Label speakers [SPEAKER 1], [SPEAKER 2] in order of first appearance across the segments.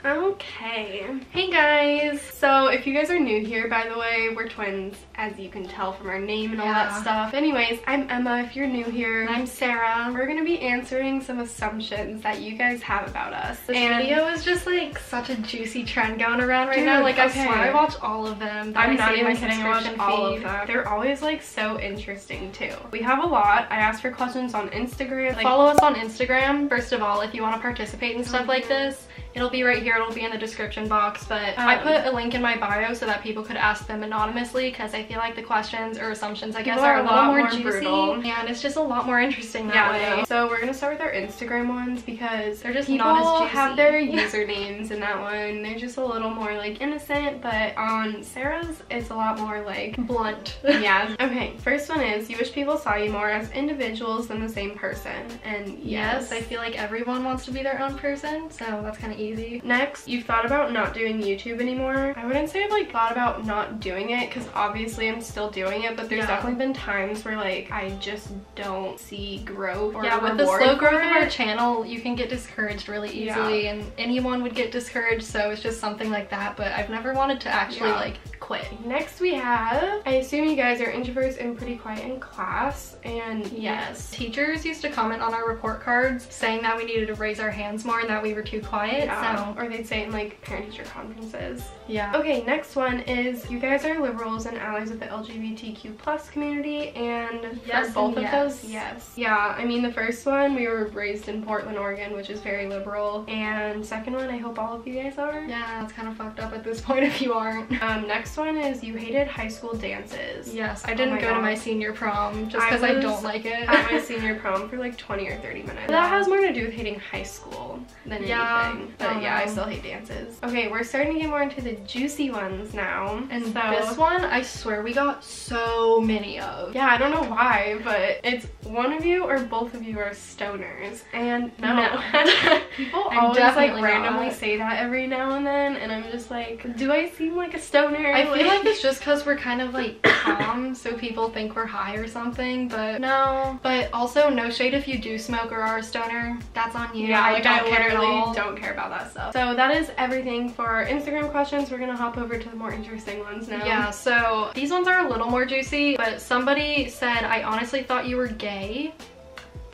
[SPEAKER 1] Okay. Hey guys! So if you guys are new here, by the way, we're twins, as you can tell from our name and all that stuff. Anyways, I'm Emma if you're new here.
[SPEAKER 2] And I'm Sarah.
[SPEAKER 1] We're gonna be answering some assumptions that you guys have about us.
[SPEAKER 2] This video is just like such a juicy trend going around right now. Like,
[SPEAKER 1] okay.
[SPEAKER 2] I swear I watch all of them.
[SPEAKER 1] I'm not even kidding, I watch all of them. They're always like so interesting too. We have a lot. I asked for questions on Instagram.
[SPEAKER 2] Like, follow us on Instagram, first of all, if you want to participate in stuff like this. It'll be right here, it'll be in the description box, but I put a link in my bio so that people could ask them anonymously, because I feel like the questions or assumptions, I guess, are a little more juicy, brutal. And it's just a lot more interesting that way.
[SPEAKER 1] So we're gonna start with our Instagram ones because
[SPEAKER 2] they're just
[SPEAKER 1] people
[SPEAKER 2] not as juicy.
[SPEAKER 1] have their usernames in that one. They're just a little more like innocent, but on Sarah's, it's a lot more like
[SPEAKER 2] blunt.
[SPEAKER 1] Yeah. Okay, first one is, you wish people saw you more as individuals than the same person. And yes,
[SPEAKER 2] I feel like everyone wants to be their own person, so that's kind of easy.
[SPEAKER 1] Next, you've thought about not doing YouTube anymore. I wouldn't say I've like thought about not doing it, because obviously I'm still doing it, but there's definitely been times where like I just don't see growth or
[SPEAKER 2] with the slow growth of our channel, you can get discouraged really easily, and anyone would get discouraged, so it's just something like that. But I've never wanted to actually like quit.
[SPEAKER 1] Next we have, I assume you guys are introverts and pretty quiet in class, and yes.
[SPEAKER 2] Teachers used to comment on our report cards saying that we needed to raise our hands more and that we were too quiet. So,
[SPEAKER 1] or they'd say it in like parent-teacher conferences.
[SPEAKER 2] Yeah.
[SPEAKER 1] Okay, next one is, you guys are liberals and allies of the LGBTQ plus community, and for both of those, yes. Yeah, I mean the first one, we were raised in Portland, Oregon, which is very liberal, and second one, I hope all of you guys are.
[SPEAKER 2] Yeah, it's kind of fucked up at this point if you aren't.
[SPEAKER 1] Next one is, you hated high school dances.
[SPEAKER 2] Yes, I didn't go to my senior prom just because I don't like it.
[SPEAKER 1] At my senior prom for like 20 or 30 minutes. But that has more to do with hating high school than anything. But yeah, I still hate dances. Okay, we're starting to get more into the juicy ones now.
[SPEAKER 2] And so this one, I swear we got so many of.
[SPEAKER 1] Yeah, I don't know why, but it's one of you or both of you are stoners. And no. People always like randomly say that every now and then, and I'm just like, do I seem like a stoner?
[SPEAKER 2] I feel like it's just because we're kind of like calm, so people think we're high or something, but no. But also, no shade if you do smoke or are a stoner, that's on you.
[SPEAKER 1] Yeah,
[SPEAKER 2] like I
[SPEAKER 1] literally don't care about that stuff. So that is everything for our Instagram questions. We're gonna hop over to the more interesting ones now.
[SPEAKER 2] Yeah, so these ones are a little more juicy, but somebody said, I honestly thought you were gay.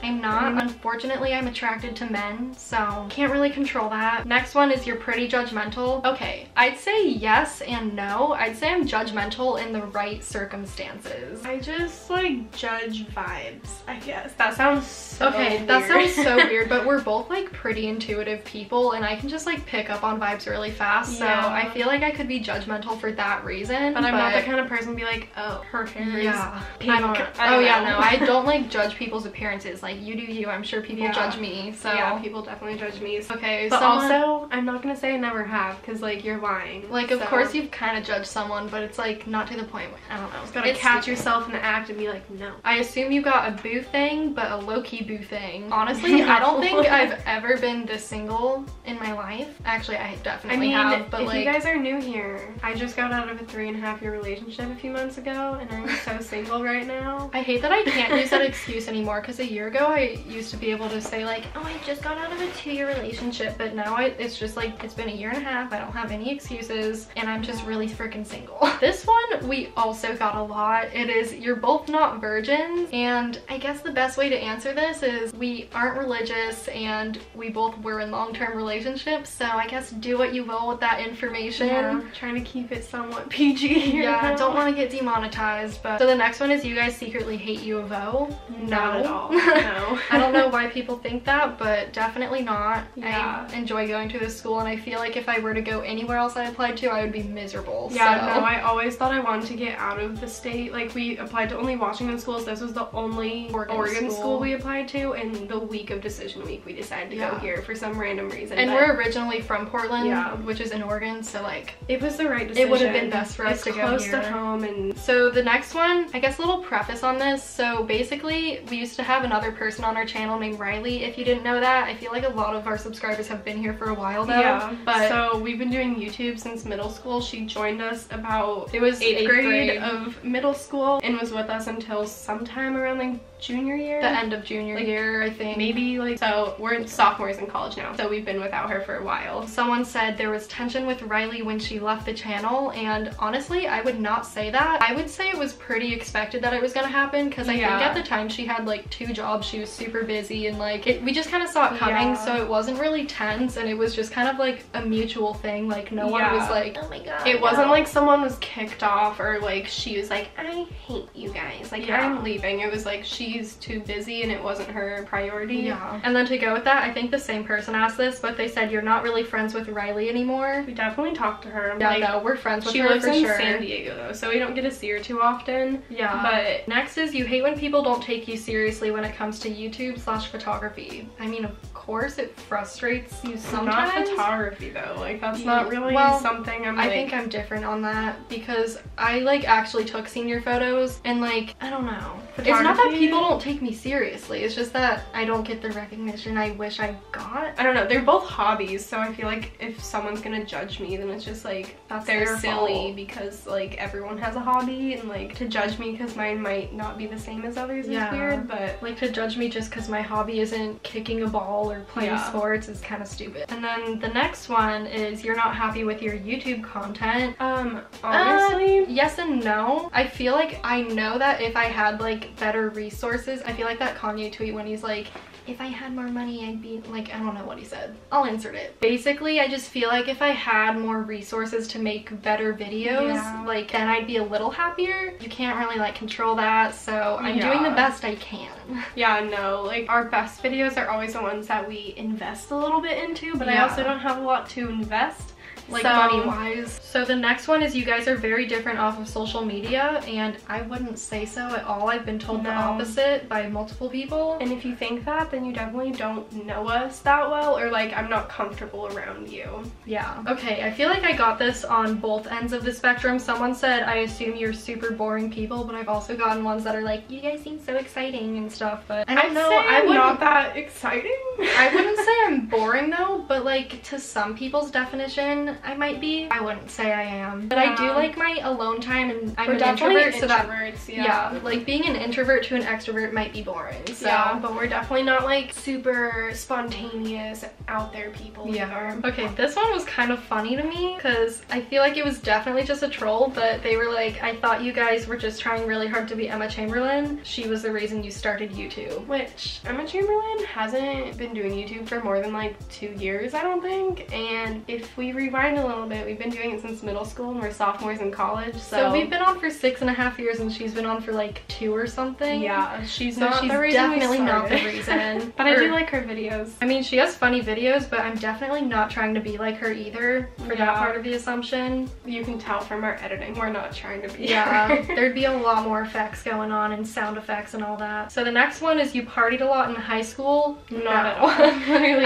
[SPEAKER 2] I'm not. Unfortunately, I'm attracted to men, so can't really control that. Next one is, you're pretty judgmental. Okay, I'd say yes and no. I'd say I'm judgmental in the right circumstances.
[SPEAKER 1] I just like judge vibes, I guess. That sounds so weird.
[SPEAKER 2] That sounds so weird, but we're both like pretty intuitive people, and I can just like pick up on vibes really fast, so I feel like I could be judgmental for that reason.
[SPEAKER 1] But I'm not the kind of person to be like, oh, her hair is pink.
[SPEAKER 2] I don't like judge people's appearances. Like, you do you. I'm sure people judge me, so
[SPEAKER 1] yeah, people definitely judge me.
[SPEAKER 2] Okay,
[SPEAKER 1] but also I'm not gonna say I never have, because like you're lying.
[SPEAKER 2] Like, of course you've kind of judged someone, but it's like not to the point where, I don't know,
[SPEAKER 1] you gotta catch yourself in the act and be like, no.
[SPEAKER 2] I assume you got a boo thing, but a low-key boo thing. Honestly, I don't think I've ever been this single in my life. Actually, I definitely have, but
[SPEAKER 1] if
[SPEAKER 2] like,
[SPEAKER 1] you guys are new here, I just got out of a 3.5-year relationship a few months ago, and I'm so single right now.
[SPEAKER 2] I hate that I can't use that excuse anymore, because a year ago I used to be able to say like, oh, I just got out of a 2-year relationship, but now it's just like, it's been a 1.5 years, I don't have any excuses, and I'm just really freaking single. This one we also got a lot. It is, you're both not virgins, and I guess the best way to answer this is, we aren't religious and we both were in long-term relationships, so I guess do what you will with that information.
[SPEAKER 1] Yeah, trying to keep it somewhat PG here.
[SPEAKER 2] Yeah, don't want to get demonetized. But so the next one is, you guys secretly hate U of O.
[SPEAKER 1] Not at all. No.
[SPEAKER 2] I don't know why people think that, but definitely not.
[SPEAKER 1] Yeah.
[SPEAKER 2] I enjoy going to this school, and I feel like if I were to go anywhere else I applied to, I would be miserable.
[SPEAKER 1] Yeah, no, I always thought I wanted to get out of the state. Like, we applied to only Washington schools. This was the only Oregon school we applied to, and the week of decision week we decided to go here for some random reason.
[SPEAKER 2] And we're originally from Portland, which is in Oregon, so like,
[SPEAKER 1] it was the right decision.
[SPEAKER 2] It would have been best for us to go
[SPEAKER 1] close
[SPEAKER 2] here.
[SPEAKER 1] to home. And
[SPEAKER 2] so the next one, I guess a little preface on this. So basically, we used to have another person on our channel named Riley. If you didn't know that, I feel like a lot of our subscribers have been here for a while though.
[SPEAKER 1] Yeah, but so we've been doing YouTube since middle school. She joined us about, it was 8th grade of middle school and was with us until sometime around like junior year,
[SPEAKER 2] the end of junior year, I think,
[SPEAKER 1] maybe. Like, so we're sophomores in college now, so we've been without her for a while.
[SPEAKER 2] Someone said there was tension with Riley when she left the channel, and honestly I would not say that. I would say it was pretty expected that it was gonna happen, because I think at the time she had like 2 jobs, she was super busy, and like we just kind of saw it coming. So it wasn't really tense, and it was just kind of like a mutual thing. Like no one was like, oh my god,
[SPEAKER 1] it wasn't like someone was kicked off or like she was like, I hate you guys, like I'm leaving. It was like she's too busy and it wasn't her priority.
[SPEAKER 2] And then to go with that, I think the same person asked this, but they said you're not really friends with Riley anymore.
[SPEAKER 1] We definitely talked to her.
[SPEAKER 2] Yeah, like, no, we're friends with her.
[SPEAKER 1] She lives in San Diego though, so we don't get to see her too often.
[SPEAKER 2] Yeah.
[SPEAKER 1] But
[SPEAKER 2] next is you hate when people don't take you seriously when it comes to YouTube/photography. I mean, of course it frustrates you sometimes.
[SPEAKER 1] Not photography though, like that's not really something I'm like,
[SPEAKER 2] I think I'm different on that, because I like actually took senior photos, and like I don't know, it's not that people don't take me seriously, it's just that I don't get the recognition I wish I got.
[SPEAKER 1] I don't know, they're both hobbies, so I feel like if someone's gonna judge me, then it's just like they're silly, because like everyone has a hobby, and like to judge me because mine might not be the same as others is weird. But
[SPEAKER 2] like to judge me just because my hobby isn't kicking a ball or playing sports is kind of stupid. And then the next one is you're not happy with your YouTube content. Honestly, yes and no. I feel like I know that if I had like better resources, I feel like that Kanye tweet when he's like, if I had more money, I'd be like, I don't know what he said. I'll insert it. Basically, I just feel like if I had more resources to make better videos, like then I'd be a little happier. You can't really like control that, so I'm doing the best I can.
[SPEAKER 1] Yeah, no, like our best videos are always the ones that we invest a little bit into, but I also don't have a lot to invest.
[SPEAKER 2] Like money wise. So the next one is you guys are very different off of social media, and I wouldn't say so at all. I've been told the opposite by multiple people.
[SPEAKER 1] And if you think that, then you definitely don't know us that well, or like I'm not comfortable around you.
[SPEAKER 2] Yeah. Okay, I feel like I got this on both ends of the spectrum. Someone said, I assume you're super boring people, but I've also gotten ones that are like, you guys seem so exciting and stuff, but I don't know.
[SPEAKER 1] I'm not that exciting.
[SPEAKER 2] I wouldn't say I'm boring though, but like to some people's definition, I might be. I wouldn't say I am, but I do like my alone time, and I'm an introvert, so that like being an introvert to an extrovert might be boring. So
[SPEAKER 1] but we're definitely not like super spontaneous out there people either.
[SPEAKER 2] Okay, this one was kind of funny to me because I feel like it was definitely just a troll, but they were like, I thought you guys were just trying really hard to be Emma Chamberlain. She was the reason you started YouTube.
[SPEAKER 1] Which Emma Chamberlain hasn't been doing YouTube for more than like 2 years, I don't think. And if we rewind a little bit, we've been doing it since middle school and we're sophomores in college, so we've been on for 6.5 years and she's been on for like 2 or something.
[SPEAKER 2] Yeah, she's definitely not the reason.
[SPEAKER 1] But I do like her videos.
[SPEAKER 2] I mean, she has funny videos, but I'm definitely not trying to be like her either, for that part of the assumption.
[SPEAKER 1] You can tell from our editing, we're not trying to be
[SPEAKER 2] there'd be a lot more effects going on and sound effects and all that. So the next one is you partied a lot in high school.
[SPEAKER 1] Not at all.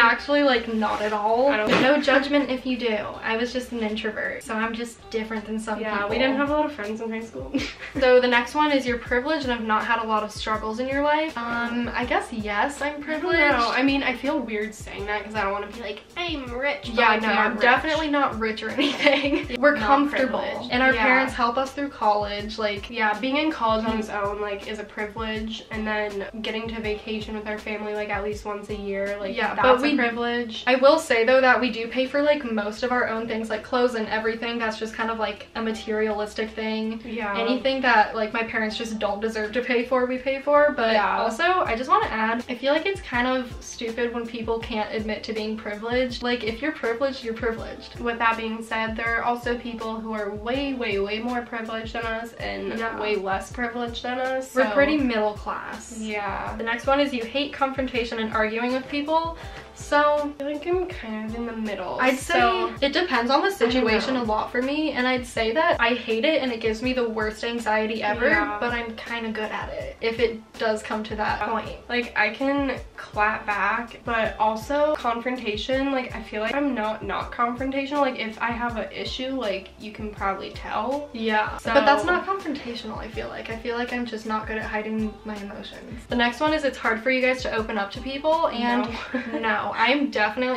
[SPEAKER 2] Actually, like not at all. No judgment if you do. I was just an introvert, so I'm just different than some people.
[SPEAKER 1] We didn't have a lot of friends in high school.
[SPEAKER 2] So the next one is you're privileged and have not had a lot of struggles in your life. I guess yes, I'm privileged.
[SPEAKER 1] I mean, I feel weird saying that because I don't want to be like, I'm rich.
[SPEAKER 2] Yeah, no, I'm definitely not rich or anything. We're comfortable, and our parents help us through college. Like,
[SPEAKER 1] being in college on its own like is a privilege, and then getting to vacation with our family like at least once a year, like that's a privilege.
[SPEAKER 2] I will say though that we do pay for like most of our own things, like clothes and everything. That's just kind of like a materialistic thing. Anything that like my parents just don't deserve to pay for, we pay for. But also, I just want to add, I feel like it's kind of stupid when people can't admit to being privileged. Like, if you're privileged, you're privileged.
[SPEAKER 1] With that being said, there are also people who are way more privileged than us and way less privileged than us.
[SPEAKER 2] We're pretty middle class.
[SPEAKER 1] Yeah.
[SPEAKER 2] The next one is you hate confrontation and arguing with people. So
[SPEAKER 1] I think I'm kind of in the middle.
[SPEAKER 2] I'd say it depends on the situation a lot for me, and I'd say that I hate it and it gives me the worst anxiety ever, but I'm kind of good at it if it does come to that point.
[SPEAKER 1] Like, I can clap back, but also confrontation. Like, I feel like I'm not confrontational. Like, if I have an issue, like, you can probably tell.
[SPEAKER 2] Yeah, so, but that's not confrontational. I feel like I'm just not good at hiding my emotions. The next one is it's hard for you guys to open up to people, and no,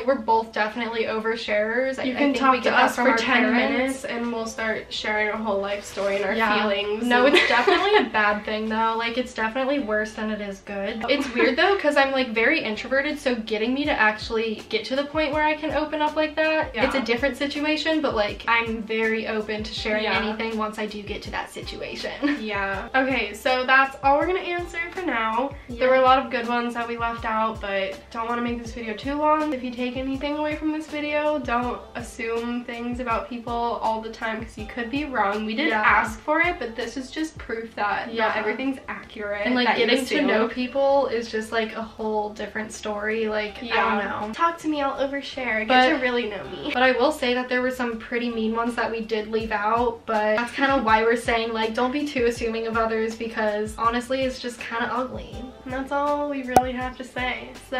[SPEAKER 2] we're both definitely oversharers.
[SPEAKER 1] You can talk to us for 10 minutes and we'll start sharing our whole life story and our feelings.
[SPEAKER 2] No, it's definitely a bad thing though. Like, it's definitely worse than it is good. It's weird though, because I'm like very introverted, so getting me to actually get to the point where I can open up like that, it's a different situation, but like I'm very open to sharing anything once I do get to that situation.
[SPEAKER 1] Yeah. Okay, so that's all we're gonna answer for now. There were a lot of good ones that we left out, but don't want to make this video too long. If you take anything away from this video, don't assume things about people all the time, because you could be wrong. We did ask for it, but this is just proof that not everything's accurate.
[SPEAKER 2] And like getting to know people is just like a whole different story. Like, I don't know.
[SPEAKER 1] Talk to me, I'll overshare. Get to really know me.
[SPEAKER 2] But I will say that there were some pretty mean ones that we did leave out, but that's kind of why we're saying, like, don't be too assuming of others, because honestly it's just kind of ugly.
[SPEAKER 1] And that's all we really have to say. So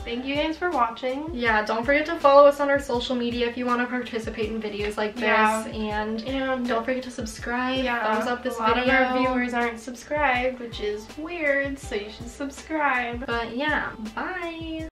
[SPEAKER 1] thank you guys for watching.
[SPEAKER 2] Yeah, don't forget to follow us on our social media if you want to participate in videos like this, and don't forget to subscribe. Thumbs up this video.
[SPEAKER 1] A lot of our viewers aren't subscribed, which is weird, so you should subscribe.
[SPEAKER 2] But yeah, bye.